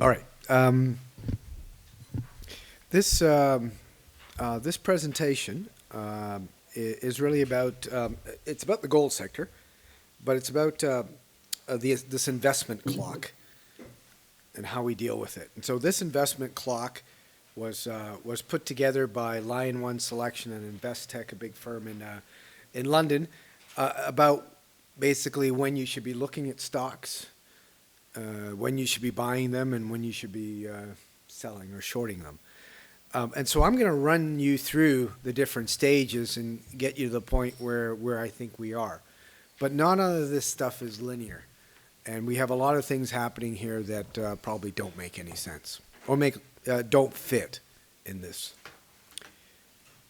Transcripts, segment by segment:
All right. This this presentation is really about it's about the gold sector, but it's about this investment clock and how we deal with it. And so this investment clock was put together by Lion One Selection and Investec, a big firm in London, about basically when you should be looking at stocks, when you should be buying them, and when you should be selling or shorting them. And so I'm going to run you through the different stages and get you to the point where I think we are. But none of this stuff is linear. And we have a lot of things happening here that probably don't make any sense or don't fit in this.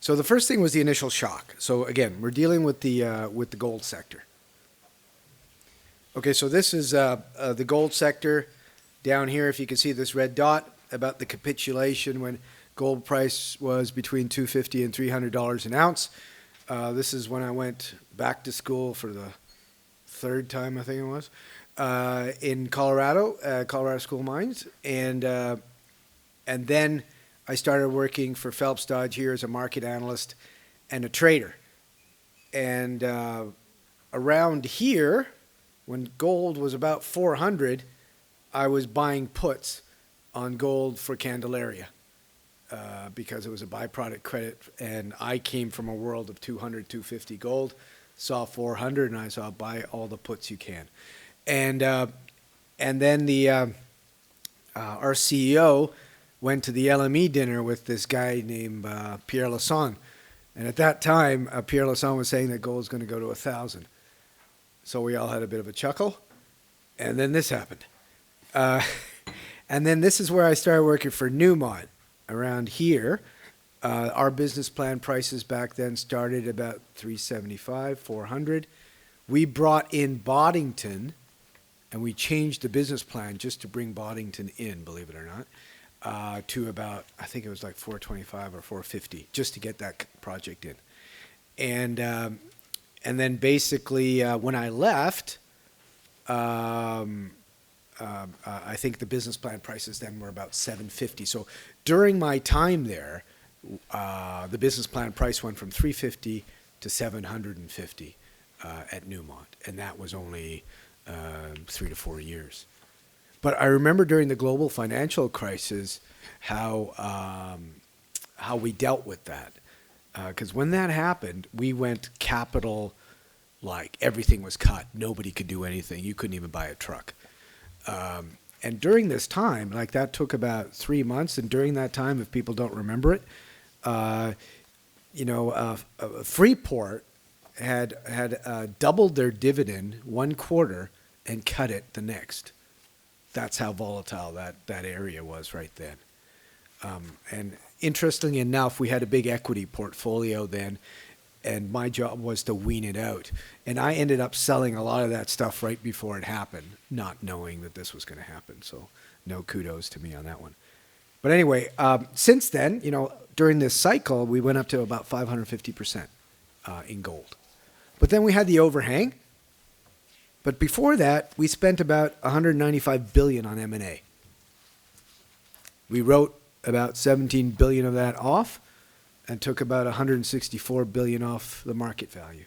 So the first thing was the initial shock. So again, we're dealing with the gold sector. Okay, so this is the gold sector down here. If you can see this red dot about the capitulation when gold price was between $250 and $300 an ounce. This is when I went back to school for the third time, I think it was, in Colorado, Colorado School of Mines, and then I started working for Phelps Dodge here as a market analyst and a trader. And around here, when gold was about 400, I was buying puts on gold for Candelaria. Because it was a byproduct credit, and I came from a world of 200, 250 gold, saw 400, and I saw buy all the puts you can. And then our CEO went to the LME dinner with this guy named Pierre Lassonde. And at that time, Pierre Lassonde was saying that gold was going to go to 1,000. So we all had a bit of a chuckle. And then this happened. And then this is where I started working for Newmont. Around here, our business plan prices back then started about 375, 400. We brought in Boddington, and we changed the business plan just to bring Boddington in, believe it or not, to about, I think it was like 425 or 450, just to get that project in. And then basically when I left, I think the business plan prices then were about 750. So during my time there, the business plan price went from 350 to 750 at Newmont, and that was only 3 to 4 years. But I remember during the global financial crisis how we dealt with that, because when that happened, we went capital, like everything was cut. Nobody could do anything. You couldn't even buy a truck. And during this time, like that took about 3 months. And during that time, if people don't remember it, Freeport had doubled their dividend one quarter and cut it the next. That's how volatile that area was right then. And interestingly enough, we had a big equity portfolio then, and my job was to wean it out. And I ended up selling a lot of that stuff right before it happened, not knowing that this was going to happen. So no kudos to me on that one. But anyway, since then, during this cycle, we went up to about 550% in gold. But then we had the overhang. But before that, we spent about 195 billion on M&A. We wrote about 17 billion of that off, and took about 164 billion off the market value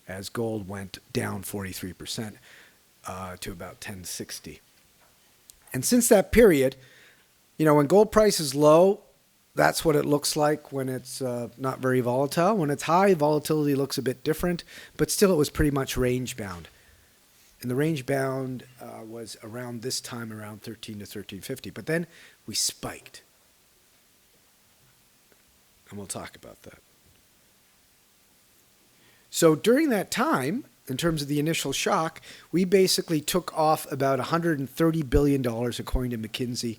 as gold went down 43% to about 1060. And since that period, when gold price is low, that's what it looks like when it's not very volatile. When it's high, volatility looks a bit different, but still it was pretty much range bound. And the range bound was around this time, around 13 to 1350. But then we spiked. And we'll talk about that. So during that time, in terms of the initial shock, we basically took off about $130 billion, according to McKinsey,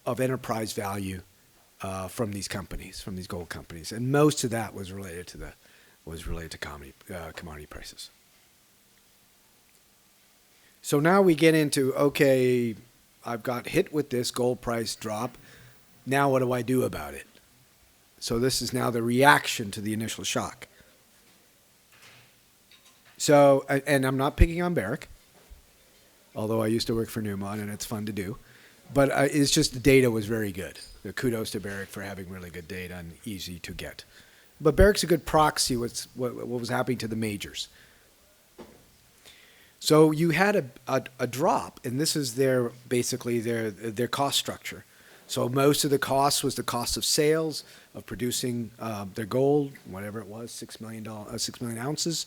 of enterprise value from these companies, from these gold companies. And most of that was related to commodity prices. So now we get into, okay, I've got hit with this gold price drop. Now what do I do about it? So this is now the reaction to the initial shock. So, and I'm not picking on Barrick, although I used to work for Newmont and it's fun to do. But it's just the data was very good. Kudos to Barrick for having really good data and easy to get. But Barrick's a good proxy what was happening to the majors. So you had a drop, and this is basically their cost structure. So most of the cost was the cost of sales of producing their gold, whatever it was, 6 million ounces,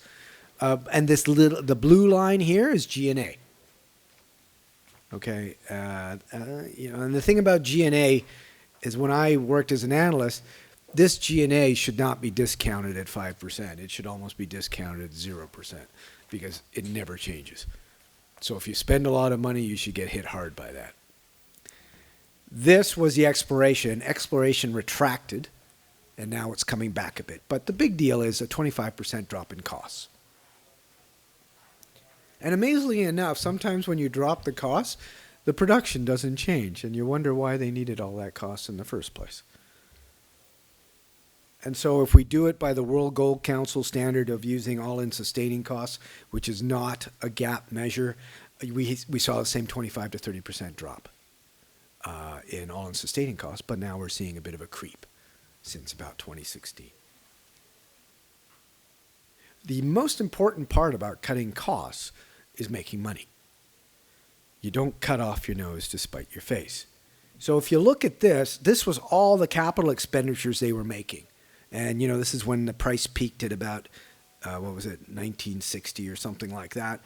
and the blue line here is G&A. Okay, and the thing about G&A is when I worked as an analyst, this G&A should not be discounted at 5%. It should almost be discounted at 0% because it never changes. So if you spend a lot of money, you should get hit hard by that. This was the exploration. Exploration retracted, and now it's coming back a bit. But the big deal is a 25% drop in costs. And amazingly enough, sometimes when you drop the costs, the production doesn't change, and you wonder why they needed all that cost in the first place. And so if we do it by the World Gold Council standard of using all-in sustaining costs, which is not a gap measure, we saw the same 25 to 30% drop in all-in sustaining costs, but now we're seeing a bit of a creep since about 2016. The most important part about cutting costs is making money. You don't cut off your nose to spite your face. So if you look at this was all the capital expenditures they were making. And, this is when the price peaked at about, 1960 or something like that.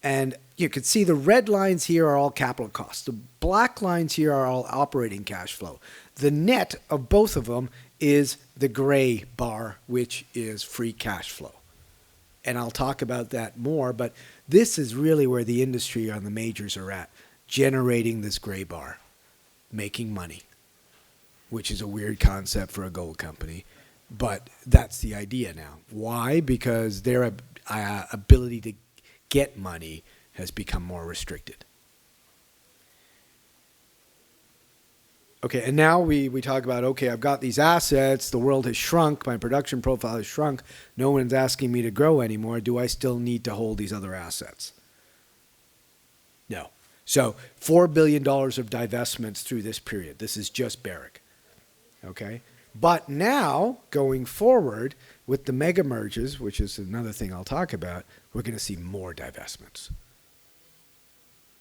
And you can see the red lines here are all capital costs. The black lines here are all operating cash flow. The net of both of them is the gray bar, which is free cash flow. And I'll talk about that more, but this is really where the industry and the majors are at, generating this gray bar, making money, which is a weird concept for a gold company. But that's the idea now. Why? Because their ability to get money has become more restricted. Okay, and now we talk about, okay, I've got these assets, the world has shrunk, my production profile has shrunk, no one's asking me to grow anymore, do I still need to hold these other assets? No. So $4 billion of divestments through this period. This is just Barrick. Okay? But now, going forward, with the mega merges, which is another thing I'll talk about, we're going to see more divestments.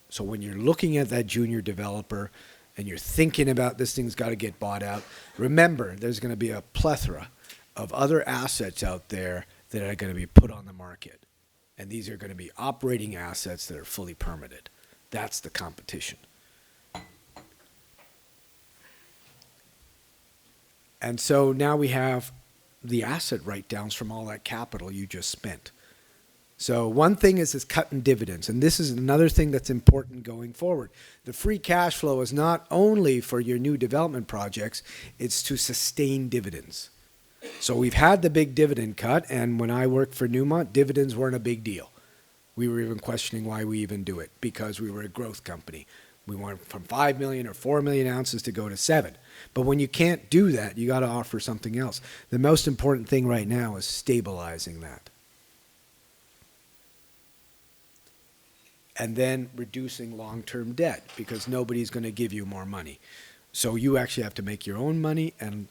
So when you're looking at that junior developer and you're thinking about this thing's got to get bought out, remember there's going to be a plethora of other assets out there that are going to be put on the market. And these are going to be operating assets that are fully permitted. That's the competition. And so now we have the asset write-downs from all that capital you just spent. So one thing is this cut in dividends, and this is another thing that's important going forward. The free cash flow is not only for your new development projects, it's to sustain dividends. So we've had the big dividend cut, and when I worked for Newmont, dividends weren't a big deal. We were even questioning why we even do it, because we were a growth company. We went from 5 million or 4 million ounces to go to 7. But when you can't do that, you got to offer something else. The most important thing right now is stabilizing that. And then reducing long-term debt, because nobody's going to give you more money. So you actually have to make your own money and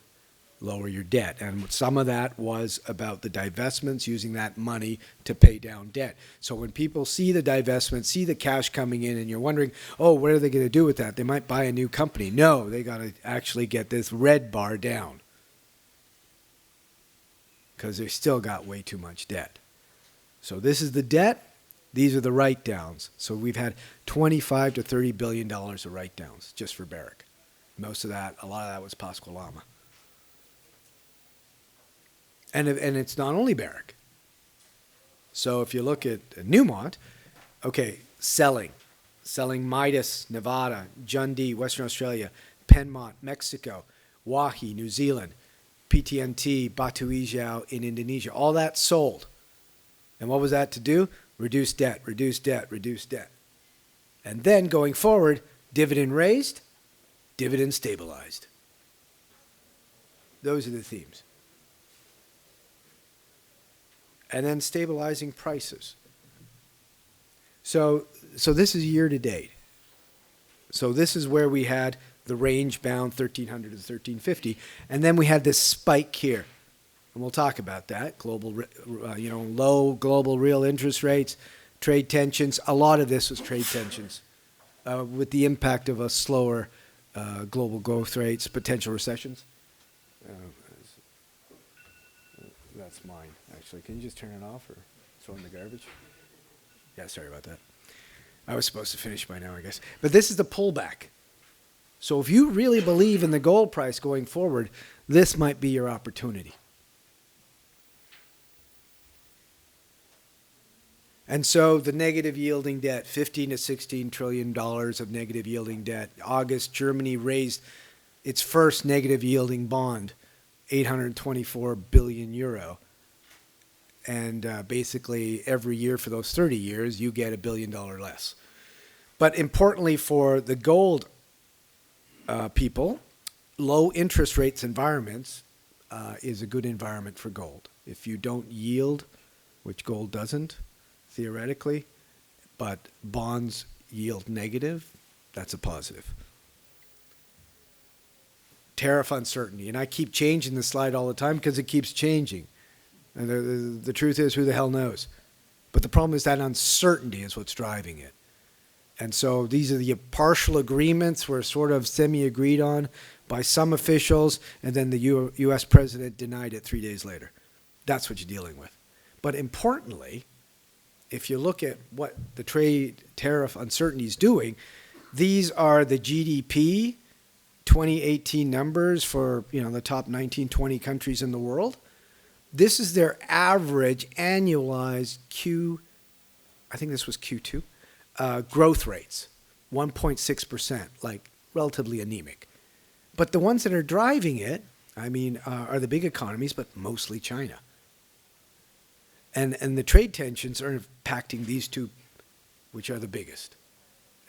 lower your debt. And some of that was about the divestments, using that money to pay down debt. So when people see the divestment, see the cash coming in, and you're wondering, oh, what are they going to do with that? They might buy a new company. No, they got to actually get this red bar down, because they still got way too much debt. So this is the debt. These are the write-downs. So we've had $25 to $30 billion of write-downs just for Barrick. Most of that, a lot of that was Pascua-Lama. And it's not only Barrick. So if you look at Newmont, okay, selling Midas, Nevada, Jundee, Western Australia, Penmont, Mexico, Wahi, New Zealand, PTNT, Batu Hijau in Indonesia, all that sold. And what was that to do? Reduce debt, reduce debt, reduce debt. And then going forward, dividend raised, dividend stabilized. Those are the themes. And then stabilizing prices. So this is year to date. So this is where we had the range bound 1300 to 1350. And then we had this spike here. And we'll talk about that. Low global real interest rates, trade tensions. A lot of this was trade tensions with the impact of a slower global growth rates, potential recessions. That's mine, actually. Can you just turn it off or throw it in the garbage? Yeah, sorry about that. I was supposed to finish by now, I guess. But this is the pullback. So if you really believe in the gold price going forward, this might be your opportunity. And so the negative yielding debt, $15 to $16 trillion of negative yielding debt. August, Germany raised its first negative yielding bond, 824 billion euro. And basically every year for those 30 years, you get $1 billion less. But importantly for the gold people, low interest rates environments is a good environment for gold. If you don't yield, which gold doesn't, theoretically, but bonds yield negative, that's a positive. Tariff uncertainty. And I keep changing the slide all the time because it keeps changing. And the truth is, who the hell knows? But the problem is that uncertainty is what's driving it. And so these are the partial agreements were sort of semi-agreed on by some officials, and then the U.S. president denied it 3 days later. That's what you're dealing with. But importantly, if you look at what the trade tariff uncertainty is doing, these are the GDP 2018 numbers for the top 19, 20 countries in the world. This is their average annualized I think this was Q2, growth rates, 1.6%, like relatively anemic. But the ones that are driving it, are the big economies, but mostly China. And the trade tensions are impacting these two, which are the biggest.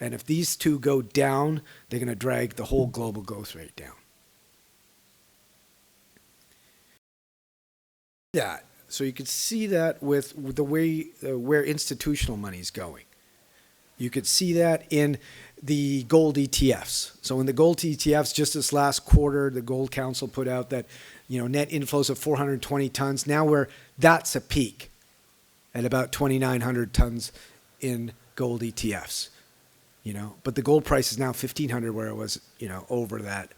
And if these two go down, they're going to drag the whole global growth rate down. That. So you could see that with the way where institutional money is going. You could see that in the gold ETFs. So in the gold ETFs, just this last quarter, the Gold Council put out that net inflows of 420 tons. Now that's a peak at about 2,900 tons in gold ETFs. But the gold price is now 1,500, where it was over that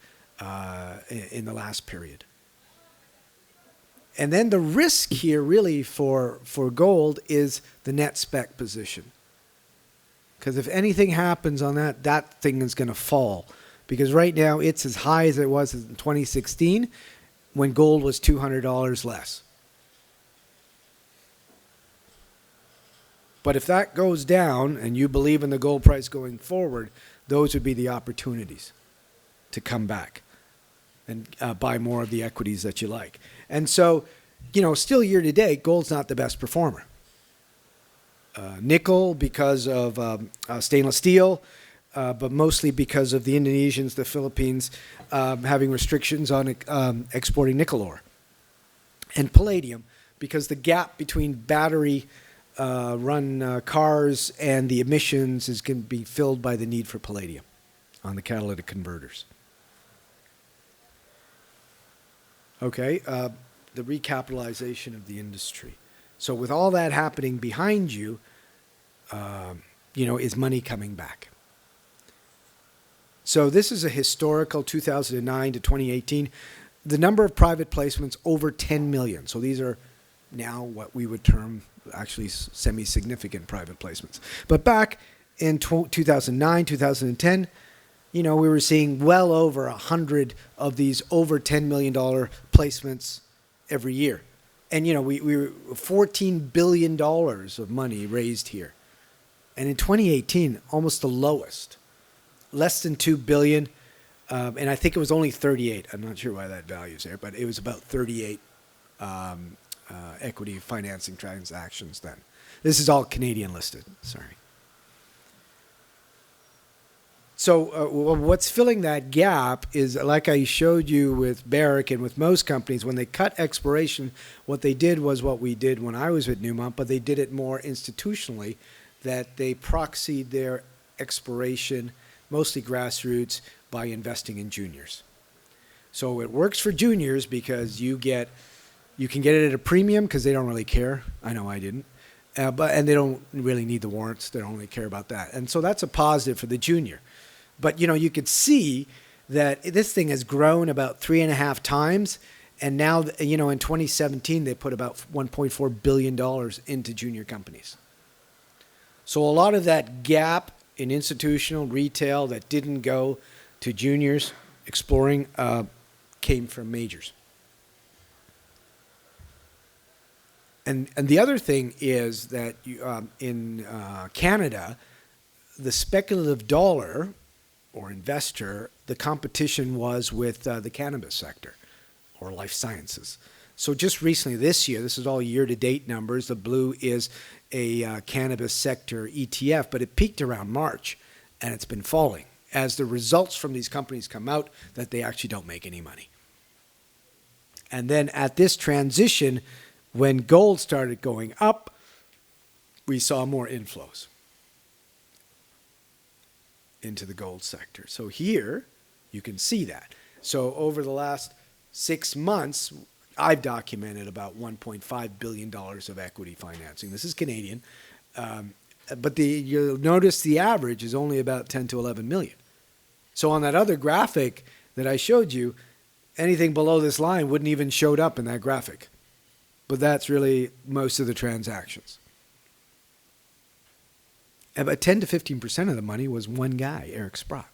in the last period. And then the risk here really for gold is the net spec position. Because if anything happens on that thing is going to fall. Because right now it's as high as it was in 2016 when gold was $200 less. But if that goes down and you believe in the gold price going forward, those would be the opportunities to come back and buy more of the equities that you like. And so, still year to date, gold's not the best performer. Nickel because of stainless steel, but mostly because of the Indonesians, the Philippines, having restrictions on exporting nickel ore. And palladium because the gap between battery run cars and the emissions is going to be filled by the need for palladium on the catalytic converters. Okay, the recapitalization of the industry. So with all that happening behind you, is money coming back? So this is a historical 2009 to 2018. The number of private placements over 10 million. So these are now what we would term actually semi-significant private placements. But back in 2009, 2010, we were seeing well over 100 of these over $10 million placements every year. And, we were $14 billion of money raised here. And in 2018, almost the lowest, less than $2 billion. And I think it was only 38. I'm not sure why that value is there, but it was about 38 equity financing transactions then. This is all Canadian listed, sorry. So what's filling that gap is, like I showed you with Barrick and with most companies, when they cut exploration, what they did was what we did when I was with Newmont, but they did it more institutionally, that they proxied their exploration mostly grassroots, by investing in juniors. So it works for juniors because you can get it at a premium because they don't really care. I know I didn't. And they don't really need the warrants. They don't really care about that. And so that's a positive for the junior. But, you could see that this thing has grown about 3.5 times. And now, in 2017, they put about $1.4 billion into junior companies. So a lot of that gap in institutional retail that didn't go to juniors exploring came from majors. And the other thing is that in Canada, the speculative dollar or investor, the competition was with the cannabis sector or life sciences. So just recently this year, this is all year-to-date numbers, the blue is a cannabis sector ETF, but it peaked around March, and it's been falling as the results from these companies come out that they actually don't make any money. And then at this transition, when gold started going up, we saw more inflows into the gold sector. So here, you can see that. So over the last 6 months, I've documented about $1.5 billion of equity financing. This is Canadian. But you'll notice the average is only about 10 to 11 million. So on that other graphic that I showed you, anything below this line wouldn't even showed up in that graphic. But that's really most of the transactions. About 10 to 15% of the money was one guy, Eric Sprott.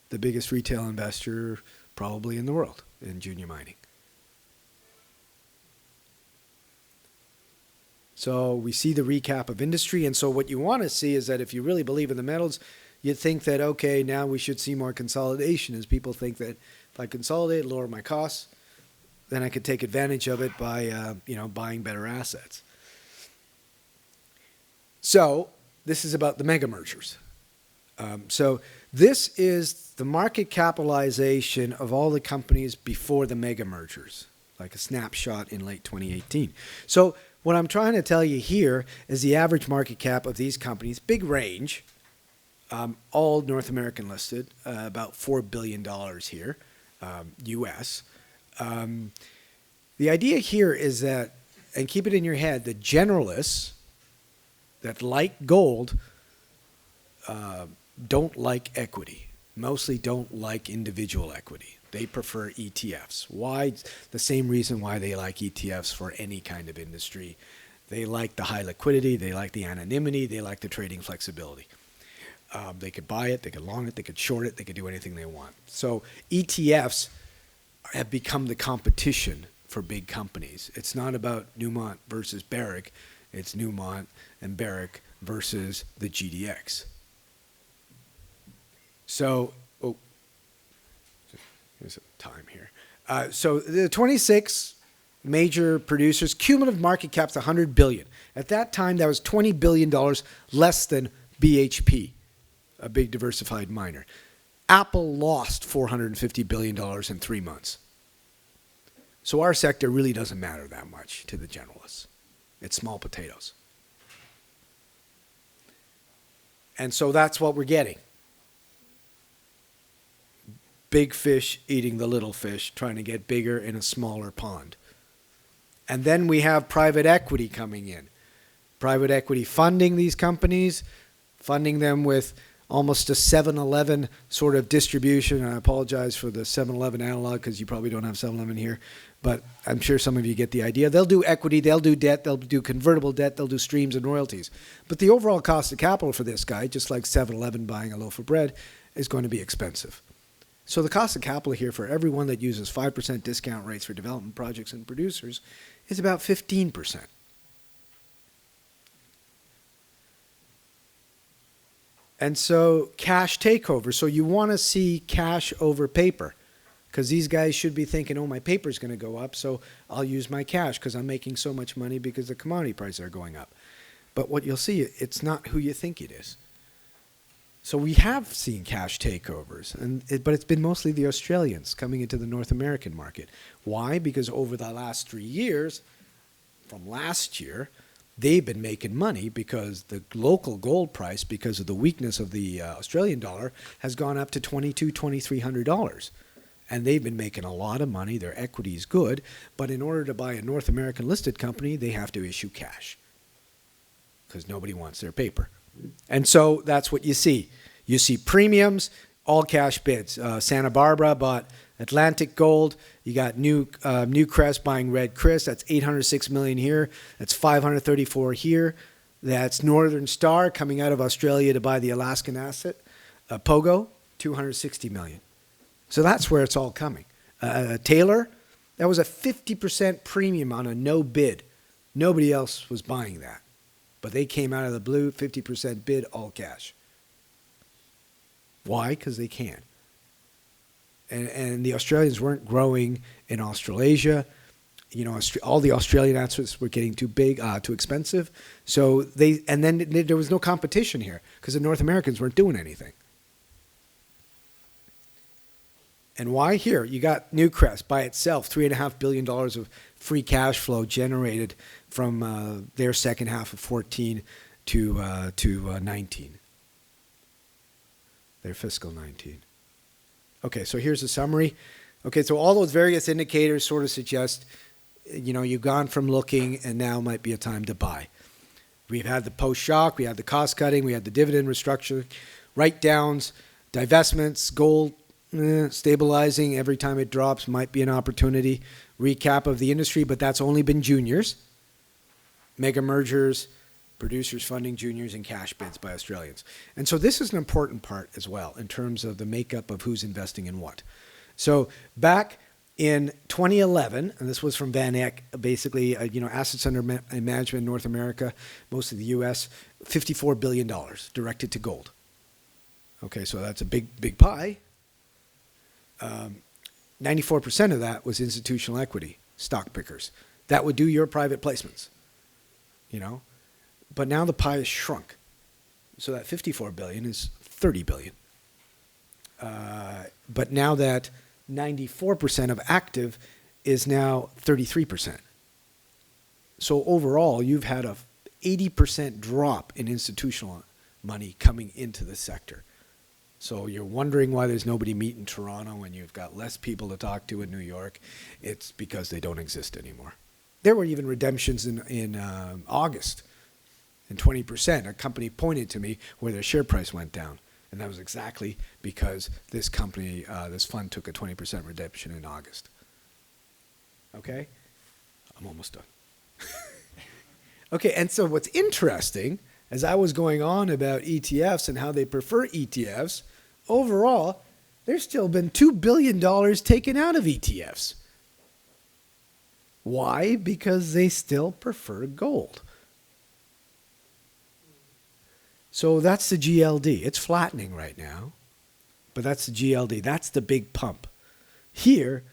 The biggest retail investor probably in the world in junior mining. So we see the recap of industry. And so what you want to see is that if you really believe in the metals, you'd think that, okay, now we should see more consolidation, as people think that if I consolidate, lower my costs, then I could take advantage of it by, buying better assets. So this is about the mega mergers. So this is the market capitalization of all the companies before the mega mergers, like a snapshot in late 2018. So what I'm trying to tell you here is the average market cap of these companies, big range, all North American listed, about $4 billion here, US. The idea here is that, and keep it in your head, the generalists that like gold don't like equity, mostly don't like individual equity. They prefer ETFs. Why? The same reason why they like ETFs for any kind of industry. They like the high liquidity, they like the anonymity, they like the trading flexibility. They could buy it, they could long it, they could short it, they could do anything they want. So ETFs have become the competition for big companies. It's not about Newmont versus Barrick. It's Newmont and Barrick versus the GDX. So, there's a time here. So the 26 major producers, cumulative market cap's $100 billion. At that time, that was $20 billion less than BHP, a big diversified miner. Apple lost $450 billion in 3 months. So our sector really doesn't matter that much to the generalists. It's small potatoes. And so that's what we're getting. Big fish eating the little fish, trying to get bigger in a smaller pond. And then we have private equity coming in. Private equity funding these companies, funding them with almost a 7-Eleven sort of distribution. I apologize for the 7-Eleven analog because you probably don't have 7-Eleven here, but I'm sure some of you get the idea. They'll do equity, they'll do debt, they'll do convertible debt, they'll do streams and royalties. But the overall cost of capital for this guy, just like 7-Eleven buying a loaf of bread, is going to be expensive. So the cost of capital here for everyone that uses 5% discount rates for development projects and producers is about 15%. And so cash takeover. So you want to see cash over paper because these guys should be thinking, oh, my paper's going to go up, so I'll use my cash because I'm making so much money because the commodity prices are going up. But what you'll see, it's not who you think it is. So we have seen cash takeovers, but it's been mostly the Australians coming into the North American market. Why? Because over the last 3 years, from last year, they've been making money because the local gold price, because of the weakness of the Australian dollar, has gone up to $2,200, $2,300. And they've been making a lot of money. Their equity is good. But in order to buy a North American listed company, they have to issue cash because nobody wants their paper. And so that's what you see. You see premiums, all cash bids. Santa Barbara bought Atlantic Gold. You got Newcrest buying Red Chris. That's $806 million here. That's $534 here. That's Northern Star coming out of Australia to buy the Alaskan asset. Pogo, $260 million. So that's where it's all coming. Taylor, that was a 50% premium on a no bid. Nobody else was buying that. But they came out of the blue, 50% bid, all cash. Why? Because they can. And the Australians weren't growing in Australasia. You know, all the Australian assets were getting too big, too expensive. So then there was no competition here because the North Americans weren't doing anything. And why? Here, you got Newcrest by itself, $3.5 billion of free cash flow generated from their second half of 14 to 19. Their fiscal 19. Okay, so here's a summary. Okay, so all those various indicators sort of suggest, you know, you've gone from looking and now might be a time to buy. We've had the post-shock, we had the cost cutting, we had the dividend restructure, write-downs, divestments, gold stabilizing every time it drops might be an opportunity. Recap of the industry, but that's only been juniors. Mega mergers, producers funding juniors, and cash bids by Australians. And so this is an important part as well in terms of the makeup of who's investing in what. So back in 2011, and this was from Van Eck, basically, assets under management in North America, most of the U.S., $54 billion directed to gold. Okay, so that's a big pie. 94% of that was institutional equity, stock pickers. That would do your private placements, you know. But now the pie has shrunk. So that $54 billion is $30 billion. But now that 94% of active is now 33%. So overall, you've had a 80% drop in institutional money coming into the sector. So you're wondering why there's nobody meet in Toronto and you've got less people to talk to in New York. It's because they don't exist anymore. There were even redemptions in August. And 20%, a company pointed to me where their share price went down. And that was exactly because this company, this fund took a 20% redemption in August. Okay? I'm almost done. Okay, and so what's interesting, as I was going on about ETFs and how they prefer ETFs, overall, there's still been $2 billion taken out of ETFs. Why? Because they still prefer gold. So that's the GLD. It's flattening right now, but that's the GLD. That's the big pump. Here,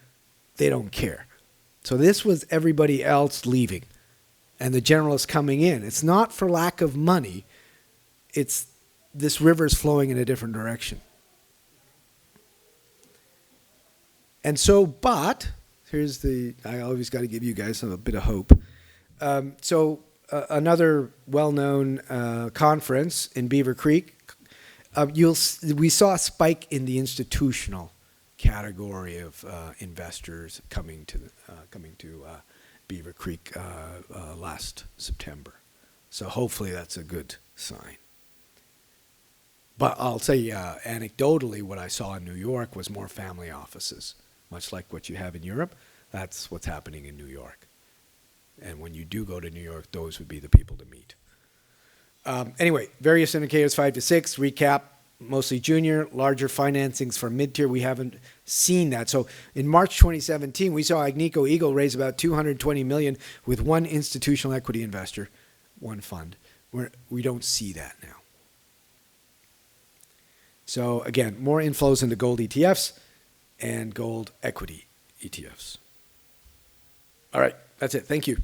they don't care. So this was everybody else leaving, and the generalists coming in. It's not for lack of money. It's this river's flowing in a different direction. And so, but, I always got to give you guys a bit of hope. Another well-known conference in Beaver Creek, we saw a spike in the institutional category of investors coming to Beaver Creek last September. So hopefully that's a good sign. But I'll say anecdotally, what I saw in New York was more family offices, much like what you have in Europe. That's what's happening in New York. And when you do go to New York, those would be the people to meet. Anyway, various indicators, 5 to 6, recap, mostly junior, larger financings for mid-tier. We haven't seen that. So in March 2017, we saw Agnico Eagle raise about $220 million with one institutional equity investor, one fund. We don't see that now. So again, more inflows into gold ETFs and gold equity ETFs. All right. That's it. Thank you.